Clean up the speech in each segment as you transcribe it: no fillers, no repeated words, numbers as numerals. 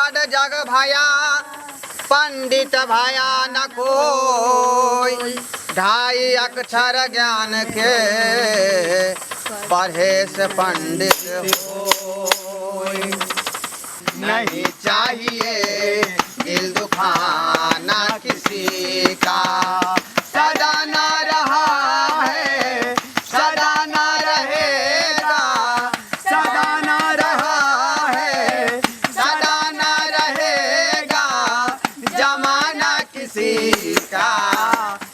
पढ़ जग भया पंडित भया न कोई, ढाई अक्षर ज्ञान के पढ़े से पंडित होय। नहीं चाहिए दिल दुखाना किसी का, सदा ना रहा है सदा ना रहेगा, सदा ना रहा है सदा ना रहेगा, जमाना किसी का।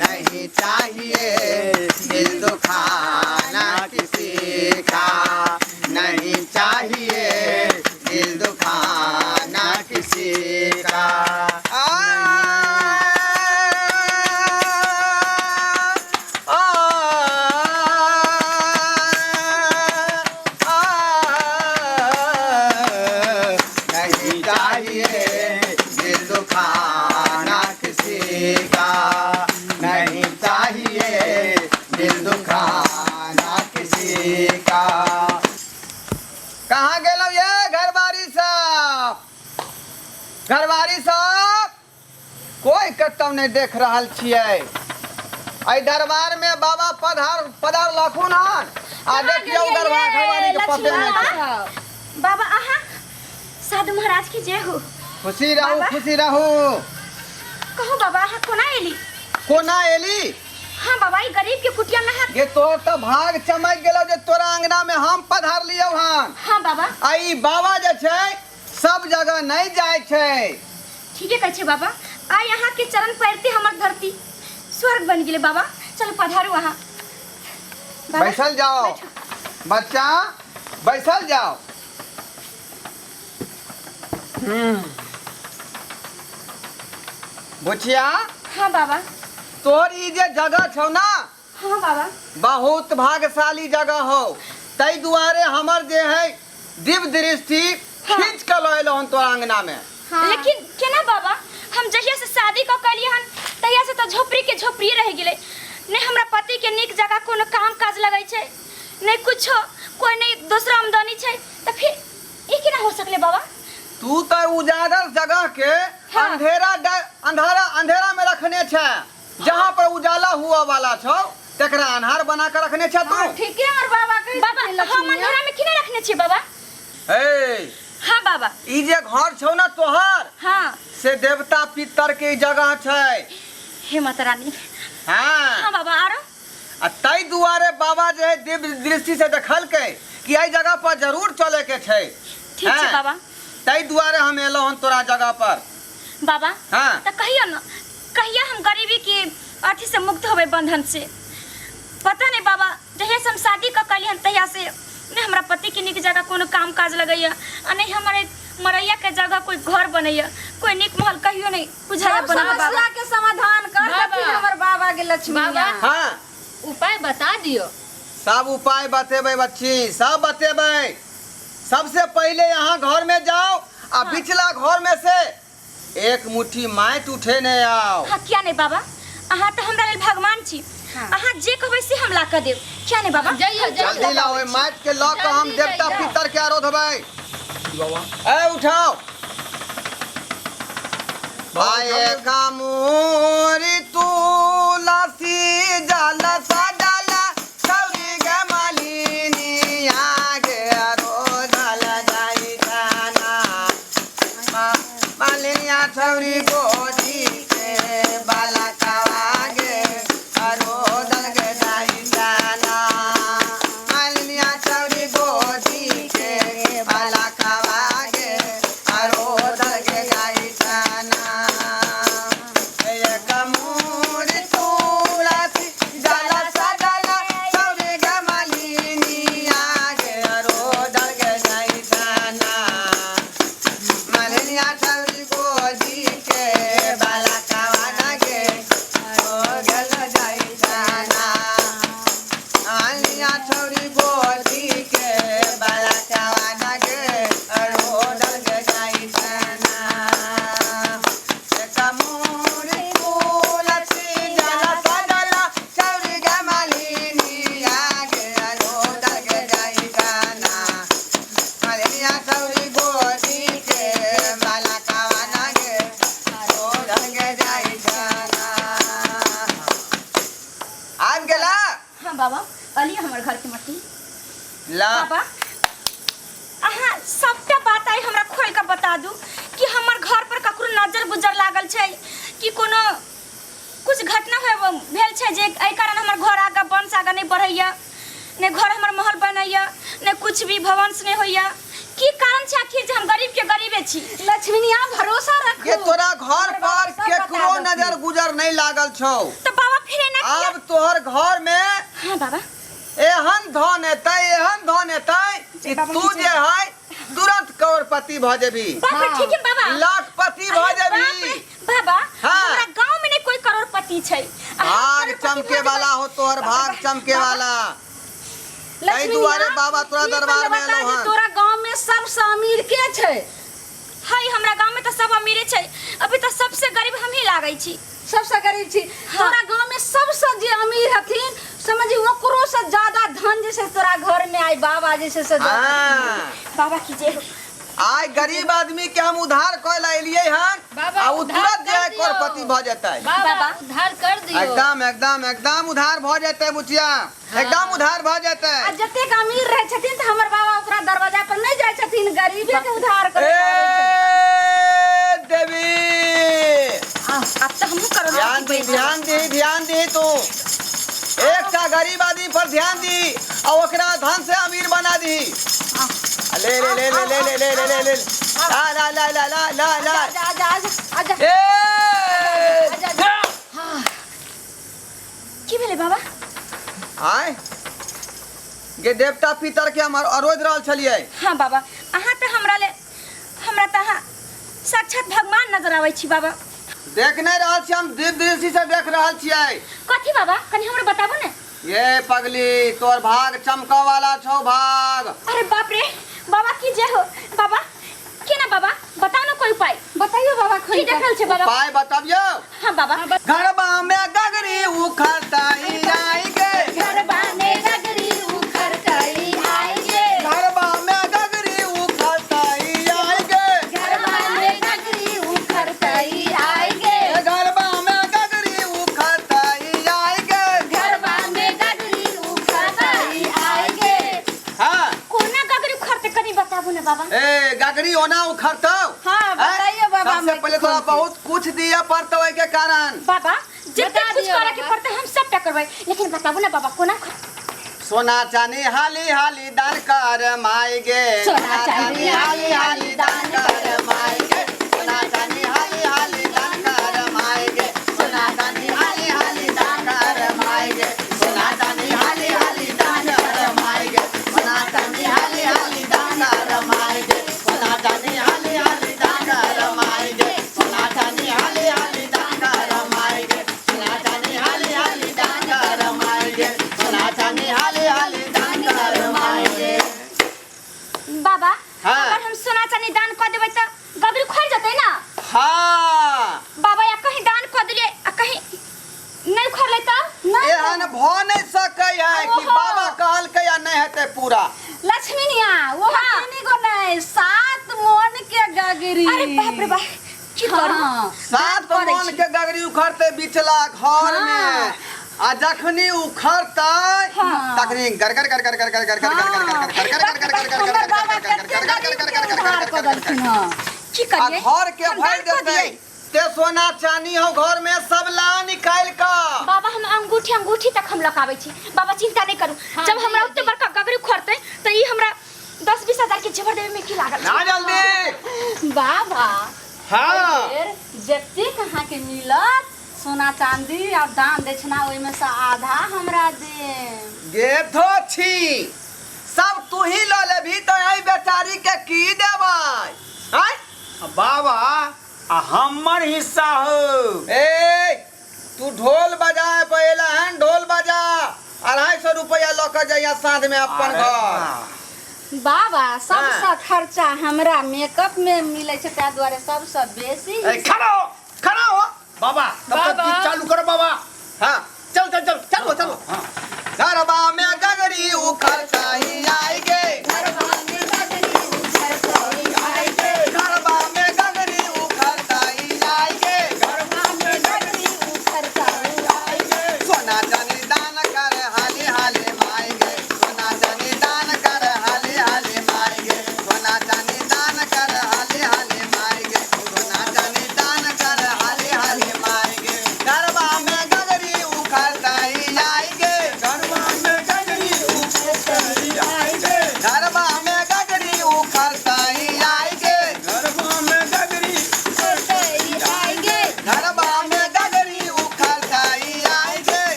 नहीं चाहिए दिल दुखाना किसी का, नहीं चाहिए दिल दुखाना किसी का। नहीं चाहिए दिल दुखाना किसी का, नहीं चाहिए दिल दुखाना किसी का। कहाँ गेलो ये घरवारी साहब? घरवारी साहब कोई कतौ नहीं देख रहल छियै। आई दरबार में बाबा पधार लखुन हन आ देखियो दरबार घरवारी के पते नहीं। बाबा आहा साधु महाराज की जय हो। खुशी रहू खुशी रहू। कहो बाबा आहा कोना एली? कोना एली? हाँ बाबा ई गरीब के कुटिया में है। ये तोर तो भाग चमक गेलो जे तोरा अंगना में हम पधार लियो हन। हाँ बाबा। आई बाबा जे छै सब जगह नहीं जाय छै। ठीक है कहै छै बाबा। आ यहाँ के चरण पैरते हमर धरती स्वर्ग बन गेले बाबा। चलो पधारो वहाँ। बैठल जाओ बच्चा, बैठल जाओ। बुचिया। हाँ बाबा। तोर ई जे जगह छौ ना, हाँ बाबा, बहुत भाग्यशाली जगह हो। तई दुआरे हमर जे है दिव्य दृष्टि खींच के लैलो हन तोर अंगना में। हाँ। लेकिन केना बाबा हम जहिया से शादी क कलिए हन तहिया से तो झोपड़ी के झोपड़ी रह गेले। नहीं हमरा पति के निक जगह कोनो काम काज लगै छै, नहीं कुछो, कोई नहीं दूसरा आमदनी छै, तो फिर ई केना हो सकले बाबा? तू तो उजागर जगह के हाँ। अंधेरा में रखने छे। जहाँ पर उजाला हुआ वाला छौ तेकरा अन्हार बना के रखने छे तू। ठीक है और बाबा के बाबा हम अंधेरा में किने रखने छी बाबा? ए हाँ बाबा। ई जे घर छौ ना तोहर, हाँ से देवता पितर के जगह छै। हे माता रानी। हाँ हाँ बाबा। आरो आ तई दुआरे बाबा जे है दिव्य दृष्टि से देखल के कि आई जगह पर जरूर चले के छै। ठीक छै बाबा। तई दुआरे हम एलो हन तोरा जगह पर बाबा। हाँ। तो कहियो न कहिया हम गरीबी की अथी से मुक्त होबे बंधन से? पता नहीं बाबा जहिया से हम शादी क कलियन तहिया से नहीं हमरा पति के निक जगह कोनो काम काज लगैया आ नहीं हमारे मरैया के जगह कोई घर बनैया, कोई निक महल कहियो नहीं बुझाया बना बाबा। समस्या के समाधान कर दे हमर बाबा के लक्ष्मी बाबा। हाँ उपाय बता दियो। सब उपाय बतेबै बच्ची, सब बतेबै। सबसे पहले यहाँ घर में जाओ आ पिछला घर में से एक मुट्ठी माटि उठे ने आओ। हाँ क्या नहीं बाबा, अहाँ तो हमरा लेल भगवान छी। अहाँ जे कहबै से हम ला कर देब। क्या नहीं बाबा? जल्दी लाओ ए माटि के लऽ के हम देवता पितर के आरोधबै। ए उठाओ। आए कामूरी तुलसी जल सजला सौरी गे मालिनी आगे आरोधल जाई जाना। मालिनिया छौरी गोदी के बाला कवागे आरोधल गे जाई जाना। मालिनिया छौरी गोदी के बाला कवागे आरोधल गे जाई जाना। बाबा अली हमर घर के मट्टी ला बाबा अहाँ सबटा बात आई हमरा खोल के बता दू कि हमर घर पर ककरो नजर गुजर लागल छै कि कोनो कुछ घटना भेल छै जे एहि कारण हमर घर आगे वंश आगे नहीं बढ़ैया ने घर हमर महल बनैया ने कुछ भी भवंश नहीं होइया की कारण छै आखिर जे हम गरीब के गरीबे छी लक्ष्मीनिया भरोसा रखो ये तोरा घर पर केकरो नजर गुजर नहीं लागल छौ तो बाबा फिर एना किया अब तोहर घर में हां बाबा एहन धन हेतै कि बाबा तू जे है तुरंत करोड़पति भ जेबी बाबा ठीक है बाबा लाखपति भ जेबी बाबा हाँ। हमरा गांव में नहीं कोई करोड़पति छै भाग चमके वाला हो तोहर भाग चमके वाला कई दुआरे बाबा तोरा दरबार में एलो हन तोरा गांव में सबसे अमीर के छै हाय हमरा गांव में तो सब अमीरे छै अभी तो सबसे गरीब हम ही लागै छी सबसे गरीब छी तोरा गांव में सबसे जे अमीर हथिन समझी ओकरो से ज्यादा धन जैसे तोरा घर में आई बाबा जैसे से बाबा की जे आय गरीब आदमी के हम उधार कइला एलियै हन बाबा, आ उ उधार तुरंत कर जाय दियो। करोड़पति भ जेतै बाबा उधार कर दियो एकदम उधार भ जेतै बुचिया एकदम उधार भ जेतै आ जतेक अमीर रहे छथिन त हमर बाबा ओकरा दरवाजा पर नहीं जाय छथिन गरीबे के उधार करे ए देवी अब तो हमहू करो ध्यान दी तू एकटा गरीब आदमी पर ध्यान दी और ओकरा धन से अमीर बना दी ले ले ले ले ले ले ले ले ले ले ला ला ला ला ला ला ला आजा आजा ए की भेले बाबा आय गे देवता पितर के हम अरोज रहल छलियै हां बाबा अहाँ तो हमरा तो अहाँ साक्षात भगवान नजर आबै छी बाबा देख नहीं रहल छी हम दिव्य दृष्टि से देख रहल छियै कथी बाबा कनी हमरा बताबो ने ये पगली तोर भाग चमका वाला छौ भाग अरे बाप रे बाबा की जे हो बाबा केना बाबा बताओ ना कोई उपाय बताइयो बाबा की देखल छै बाबा उपाय बताबियो हां बाबा घरबा में गगरी उखड़ताई जाएंगे घरबा में गगरी उखड़ताई आएंगे घरबा में गगरी उखड़ताई जाएंगे घरबा में गगरी उखड़ताई आएंगे घरबा में गगरी उखड़ताई जाएंगे घरबा में गगरी उखड़ताई आएंगे हां कोना गगरी खरते कनी बताबो ना बाबा ए गगरी ओना उखड़तौ हाँ, बताइए बाबा, सबसे मैं पहले तोरा खोलती। बहुत कुछ दिया पड़तौ एहि के कारण बाबा जितना बता कुछ दियो करे के बाबा। पड़ते हम सब करबै लेकिन बताबो ना बाबा कोना सोना चांदी हाली हाली दान कर माएगे सोना चांदी हाली हाली दान कर माएगे सोना चांदी हाली हाली दान कर माएगे सोना चांदी हाली हाली दान कर माएगे सोना चांदी हाली हाली दान कर माएगे सोना चांदी हाली हाली दान कर माएगे सोना चांदी हाली हाली दान कर माएगे सोना चांदी हाली हाली दान कर माएगे सोना चांदी हाली हाली दान कर माएगे सोना चांदी हाली हाली दान कर माएगे बाबा हाँ। अगर हम सोना चांदी दान कर देबै त गगरी खोल जतै ना हाँ बाबा या कहीं दान कर दिले आ कहीं नहीं खोले त एहन भ नहीं सकै है कि ओहो। बाबा कहलकै या नहीं हेतै पूरा लक्ष्मीनिया वो हथिनी को नहीं 7 मन के गगरी अरे बाप रे बाप की करू हाँ। सात मन के गगरी उखड़ते बिचला घर में आ जखनी उखड़तै तखनी गरगर गरगर गरगर गरगर की आ करिए घर के हम भर दान कर देतै दिए। ते सोना चांदी हो घर में सब ला निकाल का बाबा हम अंगूठी तक हम लगाबै छी बाबा चिंता नहीं करू जब हमरा ओते बड़का गगरी खोरते त ई हमरा 10-20 हजार के जेवर देवे में की लागल ना जल्दी बाबा हाँ फिर जत्ते कहाँ के मिलत सोना चांदी और दान दक्षिणा ओइ में से आधा हमरा दे गे छी सब तू ही ल लेभी तो आई बेचारी के की देबै हैं बाबा हमर हिस्सा हो ए तू ढोल बजाए पहला हन ढोल बजा 250 रुपया लेकर जाइया साँझ में अपन घर बाबा सबसे खर्चा हमरा मेकअप में मिले छै ताहि दुआरे सबसे बेसी खड़ा हो बाबा तब तक बाबा। गीत चालू करो बाबा हाँ चलो गरबा में गगरी उखड़ताई आएगे गरबा में गगरी उखड़ताई आएगे सोना चांदी दान कर हाली हाली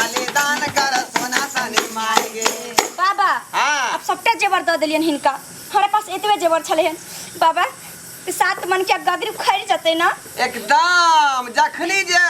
खाली दान कर सोना सनी माई गे। बाबा हाँ अब सबटा जेवर दऽ देलियन हिनका, हमारे पास एतबे जेवर छले हन बाबा। सात मन के गगरी उखड़ जते ना एकदम जखनी जे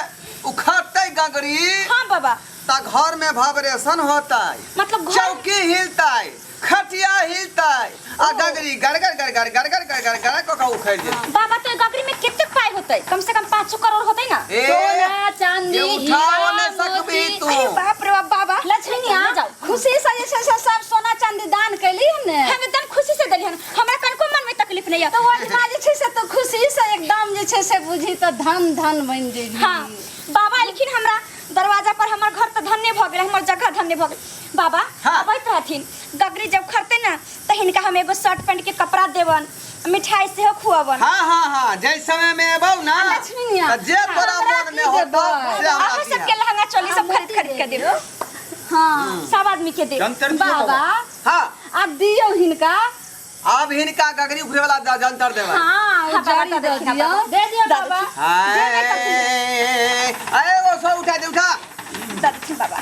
उखड़ते गगरी हाँ बाबा ता घर में वाइब्रेशन होता है, मतलब घर चौकी हिलता है, खटिया हिलता है आ गगरी गड़गड़ गड़गड़ गड़गड़ गड़गड़ गड़गड़ को उखड़ जाए। बाबा तो गगरी में कितने पाई होते, कम से कम 500 करोड़ होते ना। सोना चांदी ये उठाओ न हीरा सकबी मोती। तू। अरे बाप रे बाप बाबा लक्ष्मीया खुशी से जैसे सब सोना चांदी दान कैली ने हम एकदम खुशी से देलियन, हमरा कनको मन में तकलीफ नहीं है। तो वजमा जे छै से तो खुशी से एकदम जे छै से बुझी तो धन धन बन जेली। हाँ बाबा लेकिन हमरा दरवाजा पर हमर घर तो धन्य भ गेल, हमर जगह धन्य भ गेल। बाबा हाँ। अबैत रहथिन गगरी जब खरते ना त हिनका हम एगो शर्ट पैंट के कपड़ा देवन, मिठाई से खुआवन। हाँ हाँ हाँ जै समय में अबौ ना लक्ष्मीनिया, त जे तोरा हमरा मन में की होता देबै? से हमरा अहाँ दिया। सबके लहंगा चोली सब खरीद खरीद के देब, हाँ सब आदमी के देब। जंतर दियो बाबा हाँ अब दियो हिनका। अब हिनका गगरी उखड़े वाला जंतर देवा। हाँ हाँ, बाबा, उजारी दे दे दिया, दियो बाबा। दे दियो दे बाबा। अरे वो सब उठा दे उठा। दादी बाबा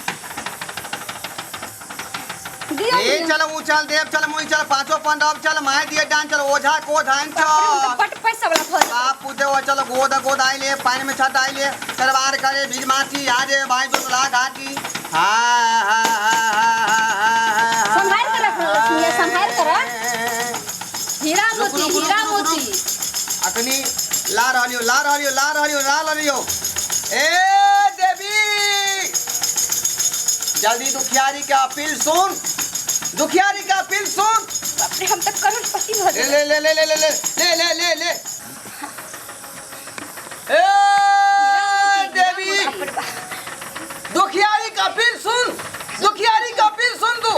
दियो ए दियो। चल उछल देव चल मुई चल पांचों पंडव चल माय दिए डांस चल ओझा को धान चल बट पैसा वाला भर बापू दे वो चल गोद गोद आइले पानी में छत आइले सरवार करे बीज माटी आजे भाई दुला घाटी। हां हां हां संभाल के रख लक्ष्मीया, संभाल के रख। हीरा रुक, मोती रुक, रुक, हीरा रुक, रुक। मोती। अखनी ला रहियो ए देवी जल्दी दुखियारी का अपील सुन, दुखियारी का अपील सुन। बाप रे हम तक करोड़पति भर ले ले ले ले ले ले ले ले ले ले ले ए देवी दुखियारी का अपील सुन, दुखियारी का अपील सुन तू।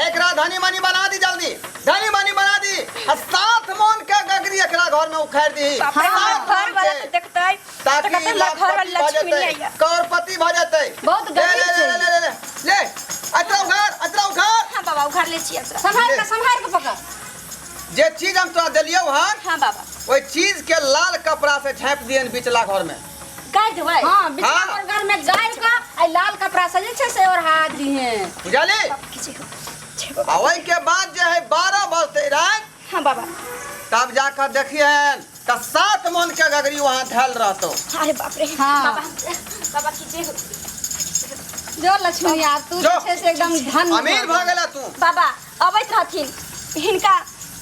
एक रात धनी मनी बना दी, जल्दी धनी मनी बना दी। आ 7 मन के गगरी एकरा घर में उखाड़ दी। बाप रे सात घर मन वाला के। तो देखतै ताकि घर वाला लाखपति भ लक्ष्मी नहीं जतै, आइया। करोड़पति भ जतै। बहुत ले गरीब ले छै। ले ले ले ले अतरा उखाड़। हाँ बाबा उखाड़ ले छी एकरा। संभाल के पकड़। जे चीज हम तोरा देलियौ हन हाँ बाबा ओई चीज के लाल कपड़ा से झाँप दियन बिचला घर में। गाय देबै हाँ बिचला हाँ। घर में गाय का आई लाल कपड़ा से जे छै से ओढ़ा दिए। बुझली? खींचे हो छे बाबा। आ ओई के बाद जे है 12 बजते रात हाँ बाबा तब जाकर देखियन त 7 मन के गगरी वहां धैल रहतो। अरे बाप रे हाँ। बाबा बाबा खींचे हो। जो लक्ष्मी यार तू जो। जे छै से एकदम धन अमीर भ गेला तू। बाबा अबैत रहथिन हिनका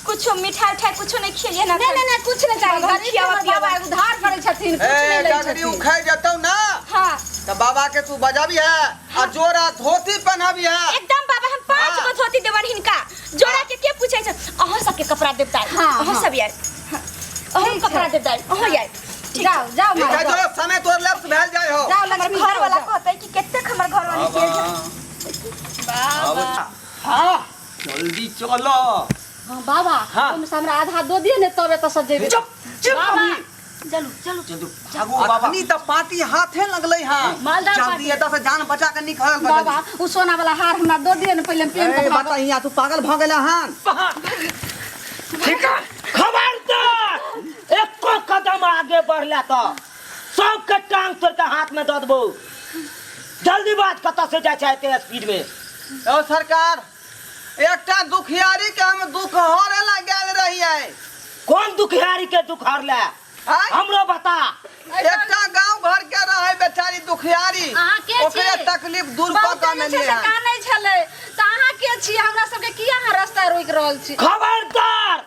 कुछो मिठाई उठाई कुछो नहीं खिलिए ना। नहीं कुछ नहीं चाहिए। बाबा, गरीब खियावा, के बाबा पियावा। उधार करे छथिन, कुछ नहीं ए लै गगरी छथिन। उखाड़ जतौ ना हाँ त बाबा के तू बजाबी है आ जोरा धोती पहनाबी है। एकदम बाबा हम 5 हाँ। गो धोती देवन हिनका जोड़ा के पूछे छ अहाँ सबके कपड़ा देवता है। हाँ, अहाँ हाँ। सब यार अहाँ ठीक कपड़ा है। देवता है अहाँ यार जाओ जाओ ठीक है माँ, जाओ। जो समय तोर लेफ्ट भेल जाय हो। जाओ हमर लक्ष्मी घर वाला जाओ। कहते कि कितने हमर घर वाले के बाबा हाँ जल्दी चलो। हाँ बाबा हाँ। तुम से हमरा आधा दो दिए ने तबे तो सजेबे। चुप चुप बाबा अभी। चलो चलो चलो भागो बाबा। अखनी त पार्टी हाथे लगलै हां। मालदार जल्दी पार्टी। एतऽ से जान बचा के निकल बाबा उ सोना वाला हार हमरा दो दिए ने पहले पेन ए के बता हिया तू पागल भ गेला हन। ठीक है खबरदार एक को कदम आगे बढ़ला तो सबके टांग तोड़ के हाथ में दे देबो। जल्दी बात कत से जाय चाहते स्पीड में। ओ सरकार एकटा दुखियारी के हम दुख हरे ला गेल रहिए। कौन दुखियारी के दुख हरला आय? हमरो बता। एकटा गांव घर के रहे बेचारी दुखियारी अहाँ के ओकरे छी? तकलीफ दूर क बहुत के ने छै लिए से का नहीं छले त अहाँ के छी हमरा सब के किया अहाँ रास्ता रोक रहल छी। खबरदार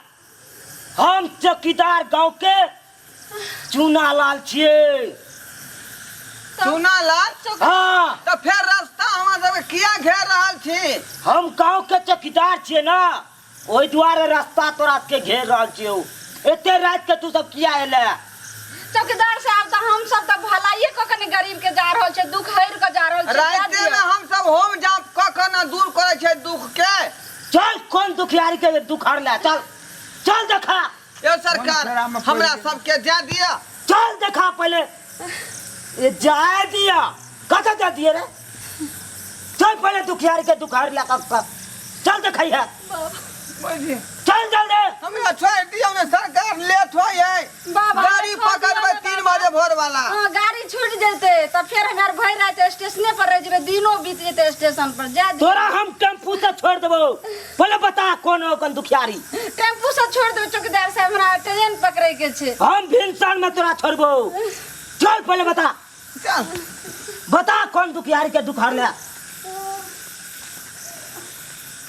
हम चौकीदार गांव के चूना लाल छिए। सुना लाल हाँ तो फिर रास्ता हमरा सब किया घेर रहल छी। हम गांव के चौकीदार छिए ना ओहि दुआरे रास्ता तोरा के घेर रहल छिए। एते रात के तू सब किया एले? चौकीदार साहब त हम सब त भलाइए क के गरीब के जा रहल छै, दुख हर के जा रहल छै। रास्ते में हम सब होम जाप क के न दूर करे छै दुख के। चल कौन दुखियारी के दुख हरला चल चल देखा। ए सरकार हमरा सबके जा दिया। चल देखा पहले ये जाए दिया कत जा दिए रे। चल पहले दुखियारी के दुख हरला कब चल देखा है। बुझी चल जल्दी। हमरा छोड़ दियो ने सरकार लेट हो है बाबा, गाड़ी छोड़ दियो पकड़बै ने 3 बाबा। बजे भोर वाला हाँ, गाड़ी छूट जेते तब फिर हमार भई रात स्टेशने पर रह जेबे दिनो बीत जेते स्टेशन पर जा तोरा हम टेम्पू से छोड़ देबो। पहले बता कौन हो कन दुखियारी। टेम्पू से छोड़ दो चौकीदार साहब, हमरा ट्रेन पकड़े के छे। हम भिनसर में तोरा छोड़बो। चल पहले बता चल बता कौन दुखियारी के दुखार ले।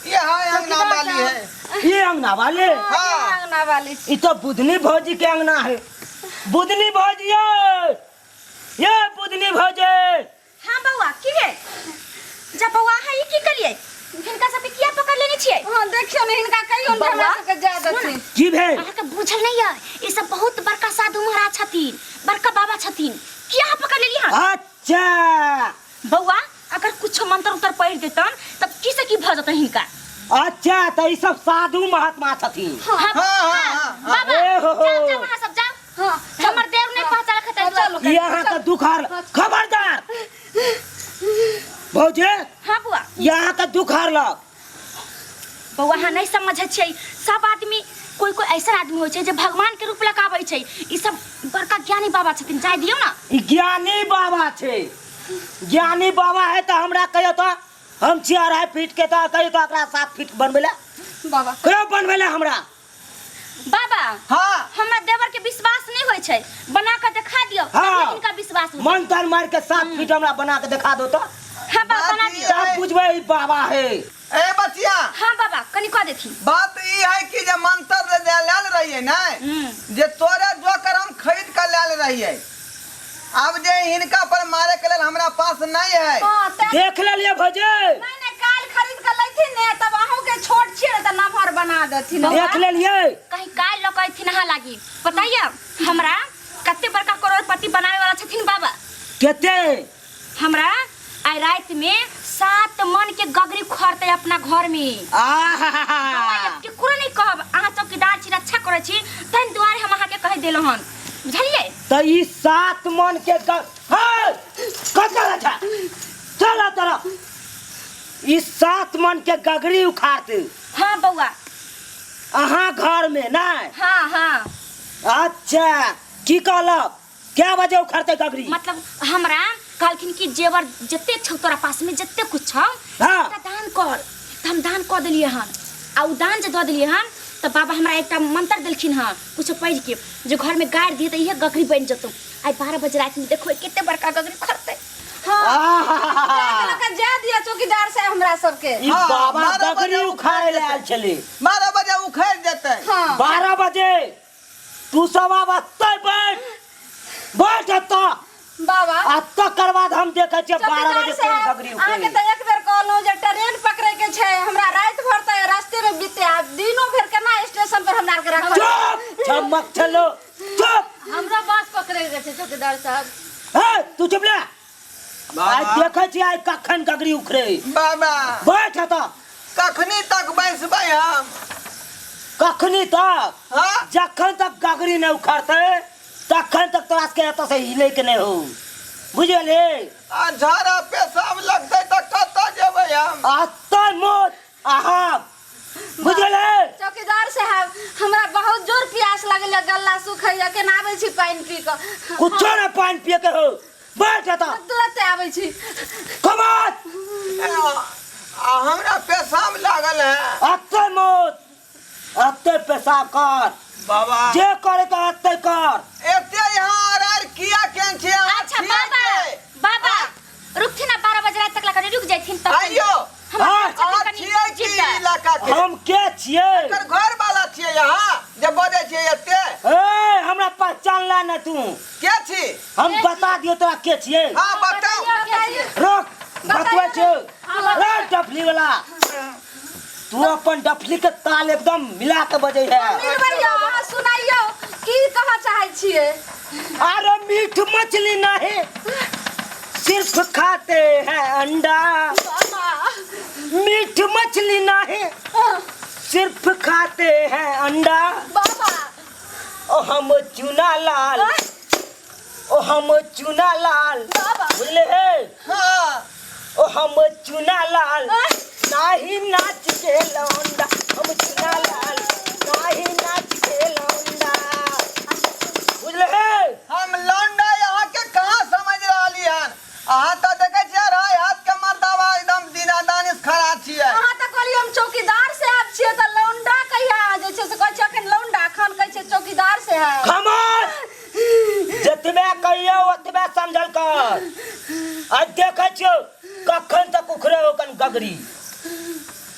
ये हाय अंगना वाली है ये अंगना वाले। हाँ। अंगना वाली ये तो बुधनी भौजी के अंगना है। बुधनी भौजी ये बुधनी भौजी। हाँ बउआ की रे जब बउआ है ई की करिए हिनका सब किया पकड़ लेने छिए। हाँ, देखियो ने हिनका कहियो ने हमरा सबके जा देथिन। की भेल? अहाँ के बुझल नहीं है ई सब बहुत बड़का साधु महाराज छथिन, बड़का बाबा छथिन, किया पकड़ लेली हां। अच्छा बउआ अगर कुछ मंत्र उतर पढ़ देतन तब की से की भ जतन हिनका। अच्छा तो ये सब साधु महात्मा छथिन। हाँ हाँ, बाबा ए हो हो। जाओ वहां सब जाओ। हाँ, हमर देव ने पहचान खतै चलो। यहाँ का दुखार खबरदार भौजी। हां बुआ यहाँ का दुखार लग। बउआ हाँ नहीं समझे छै सब आदमी कोई कोई ऐसा आदमी होय छै जे भगवान के रूप लगाबै छै। ई सब बड़का ज्ञानी बाबा छथिन, जाय दियौ ना। ई ज्ञानी बाबा छे। ज्ञानी बाबा है तो हमरा कहियो तो हम 4 फीट के तो कहियो तो एकरा 7 फीट बनबेला बाबा कहियो बनबेला हमरा। बाबा हाँ हमरा देवर के विश्वास नहीं होय छै, बना के दिखा दियौ हाँ। तब इनका विश्वास होतै। मंत्र मार के 7 फीट हमरा बना के दिखा दो तो हां बाबा बना बात दियौ। ये- तब बुझबे ई बाबा है। ए बचिया हां बाबा कनी कह देथि। बात ई है कि जे मंत्र ले लेल रहिए ना जे तोरे जोकर हम खरीद के लेल रहिए। अब जे हिनका पर मारे के लेल हमरा पास नहीं है। हाँ, देख लेलिए भौजी। नहीं नहीं काल खरीद के लैथिन ने तब अहू के छोट छिए त नमहर बना देथिन। देख लेलिए। कहीं काय लकैथिन नहा लागी बताइए हमरा कते बड़का करोड़पति बनावे वाला छथिन बाबा। केते हमरा आई रात में 7 मन के गगरी खरते अपना घर में। आहा केकरो नहीं कहब अहाँ चौकीदार छी रक्षा करे छी तन दुआरे हम अहाँ के कह देलो हन बुझलिए। तो ई 7 मन के हां कतला था चला तोरा ई 7 मन के गगरी उखाड़ते हाँ बउआ अहाँ घर में ना। हाँ हाँ अच्छा की कहलक क्या बजे उखाड़ते गगरी? मतलब हमरा कहलखिन कि जेवर जते छौ तोरा पास में जते कुछ छौ हाँ। एकटा दान कर त हम दान क देलिए हन। आ उ दान जे द देलिए हन त बाबा हमरा एकटा मंत्र देलखिन हन कुछ पढ़ के जो घर में गाड़ दिए त इहे गगरी बन जतो। आई 12 बजे रात में देखो केते बड़का गगरी खरते। हाँ, के जा दिया चौकीदार साहब हमरा सबके। ई हाँ, बाबा 12 गगरी बजे उखाड़े ले आयल छले। 12 बजे उखड़ जेतै। हाँ 12 बजे तू सब आबते बैठ तो बाबा आ तकर बाद हम देखे छियै 12 बजे कोन गगरी आगे उखाड़े। तो एक बेर कहलौ जे ट्रेन पकड़े के छै हमरा रात भर त रास्ते में बीते आ दिनो भर केना स्टेशन पर हमरा के रखल। चुप चमक चलो चुप। हमरा बस पकड़े के छै चौकीदार साहब। हे तू चुप ले। आज बाबा देखे छियै आई कखन गगरी उखड़े। बाबा बैठ तो कखनी तक बैसबै हम? कखनी तक हाँ जखन तक गगरी नहीं उखड़ते तखन तक तोरा के एत से हिले के नहीं हो बुझले। आ झाड़ा पेशाब लगतै त कतऽ जेबै हम? आते मोट आहा बुझले। चौकीदार साहब हमरा बहुत जोर प्यास लागल गल्ला सुखैया केना आबै छी पानी पी के। कुछ ना पानी पिए के हो बैठ तो तुरंत आबै छी। कमात आ हमरा पेशाब लागल है। आते मोट आते पेशाब कर बाबा जे करे तो आते कर। एते यहाँ आर किया केन छै? अच्छा बाबा बाबा रुकथिन ना 12 बजे रात तक लगा रुक जाइथिन तब आइयो हाँ, आ छियै की इलाका के? हम के छियै? एकर घर वाला छियै यहाँ जे बजै छियै एते? ए हमरा पहचान ला ना तू। के छी? हम बता दियो तोरा के छियै। हाँ बताओ। रोक बतवे छ रे डफली वाला तू अपन डफली के ताल एकदम मिला के बजे है। अमीर भैया सुनाइयो की कह चाहै छियै? अरे मीठ मछली नहीं सिर्फ खाते हैं अंडा। बाबा मीठ मछली नहीं सिर्फ खाते हैं अंडा। बाबा ओ हम चुना लाल ओ हम चुना लाल बाबा बुझले है। हाँ ओ हम चुना लाल नाही नाच के लौंडा हम मुखना लाल नाही नाच के लौंडा बुझले हम लौंडा यहाँ के कहाँ समझ रही हन अहाँ तो देखे छियै राय हाथ के मर्दावा एकदम दीना दानिश खड़ा छियै अहाँ तऽ कहलियै हम चौकीदार से आब छियै तऽ लौंडा कहिया जे छै से कहै छै अखन लौंडा खान कहै छै चौकीदार से है खामोश जतबे कहियो ओतबे समझल कर आ देखै छियो कखन तक उखरे ओकन गगरी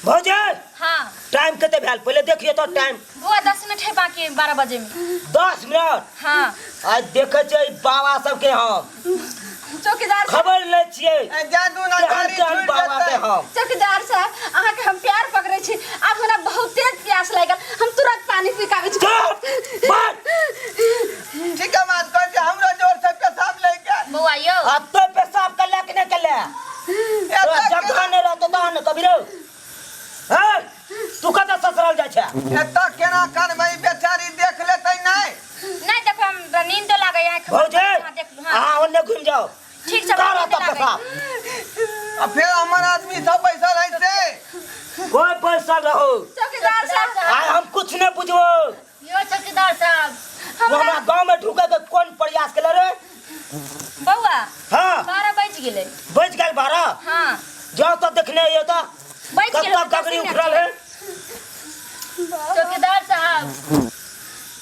भौजे हाँ टाइम कते भेल पहले देखियो तो टाइम बुआ 10 मिनट है बाकी 12 बजे में 10 मिनट हाँ आज देखे छियै बाबा सबके हम चौकीदार खबर ले छियै जादू ना गाड़ी केहन छूट बाबा के जेतै हम चौकीदार साहब अहाँ के हम प्यार पकड़े छी आब हमरा बहुत तेज प्यास लागल हम तुरंत पानी पिकाबै छी चुप बात ठीक है बात कर के हमरो जोर से पेशाब ले के बुआ यो अब तो पेशाब कर ले कि नहीं कर ले तो जगह नहीं रहतो तो न कभी रो हां तू कत ससुराल जाय छै एता केना कान भाई बेचारी देख लेतै नहीं नहीं देखो हम नींद तो लागे आंख भौजे देख हाँ हां ओने घूम जाओ ठीक से कर नींद तो लागे पेशाब अब फिर हमार आदमी सब पैसा रही से कोई पैसा रहो चौकीदार साहब आय हम कुछ नहीं बुझबो यो चौकीदार साहब वो हमरा गांव में ढुके के कौन प्रयास केले रे बउआ हां 12 बज गेले बच गेल 12 हाँ जाओ तो देखने ये तो बज गेले कब गगरी उखड़ल है चौकीदार साहब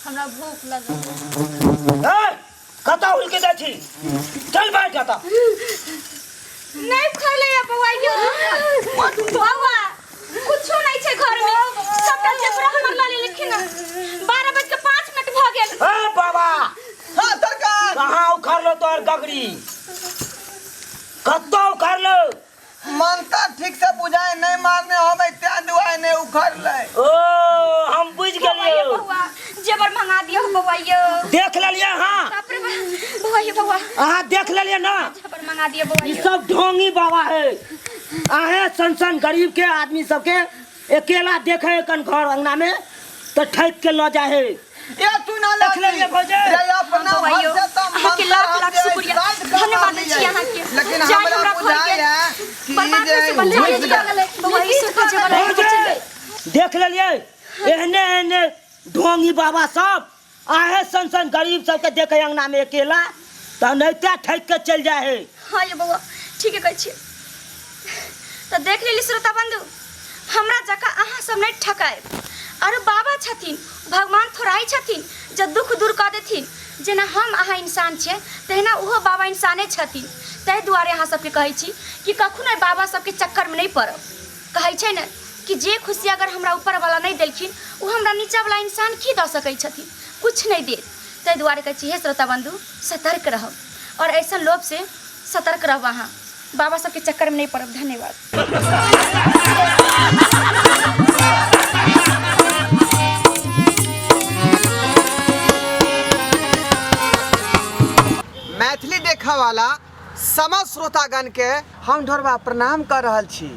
हमरा भूख लगल ए कता उल के दै छी चल बैठ जाता नहीं खले है बउआ यो बउआ कुछो नहीं छै घर में सबटा जेबरा हमर लाली लिखिन 12:05 भ गेल ए बाबा हां सरकार कहां उखड़ लो तोर गगरी कत्तो उखड़ लो मनता ठीक से बुझाए नहीं मारने होवे त्या दुआई नहीं उखड़ ले ओ हम बुझ गेलियो बउआ जेबर मंगा दियो बउआ यो देख लेलिए हां बाप रे बउआ यो बउआ अहाँ देख लेलिए ना जेबर मंगा दियो बउआ ये यो सब ढोंगी बाबा है आहे सन गरीब के आदमी सबके अकेला देखे कन घर अंगना में तो ठैक के ल जाए ये तू ना देख लेलिए भौजे ये अपना बउआ यो भर से तो अहाँ के लाख शुक्रिया धन्यवाद दै छी अहाँ के लेकिन जाय हमरा बुझाय है कि बर्बाद जे से बल्ले घुस गए। बउआ ईश्वर के जेबर भौजे देख लेलिए एहने एहने ढोंगी बाबा सब आहे सन गरीब सबके देखे अंगना में अकेला तो नैते ठैक के चल जाए है हाँ ये बउआ ठीक है कहै छी तो देख लेली श्रोता बंधु हमरा जका अहाँ सब नहीं ठकाए और बाबा छथिन भगवान थोड़ाई छथिन जे दुख दूर कर देथिन जेना हम अहाँ इंसान छियै तहिना ओहो बाबा इंसाने छथिन ताहि दुआरे अहाँ सबके कहै छी कि कखनो बाबा सबके चक्कर में नहीं पड़ब कहै छै ने कि जे खुशी अगर हमरा ऊपर वाला नहीं देलखिन वो हमरा नीचा वाला इंसान की दऽ सकै छथिन कुछ नहीं दे ताहि दुआरे कहै छी हे श्रोता बंधु सतर्क रहब और ऐसा लोभ से सतर्क रहब अहाँ बाबा सबके चक्कर में नहीं पड़ब धन्यवाद मैथिली देखा वाला समस्त श्रोतागण के हम ढोरबा प्रणाम कर रहल छी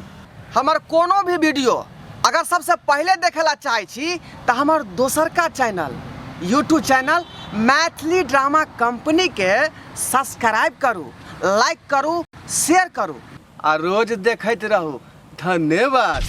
हमर कोनो भी वीडियो अगर सबसे पहले देखेला चाहे छी तो हमर दोसर का channel YouTube channel Maithili drama company के सब्सक्राइब करू लाइक करू शेयर करू और रोज देखते रहू धन्यवाद।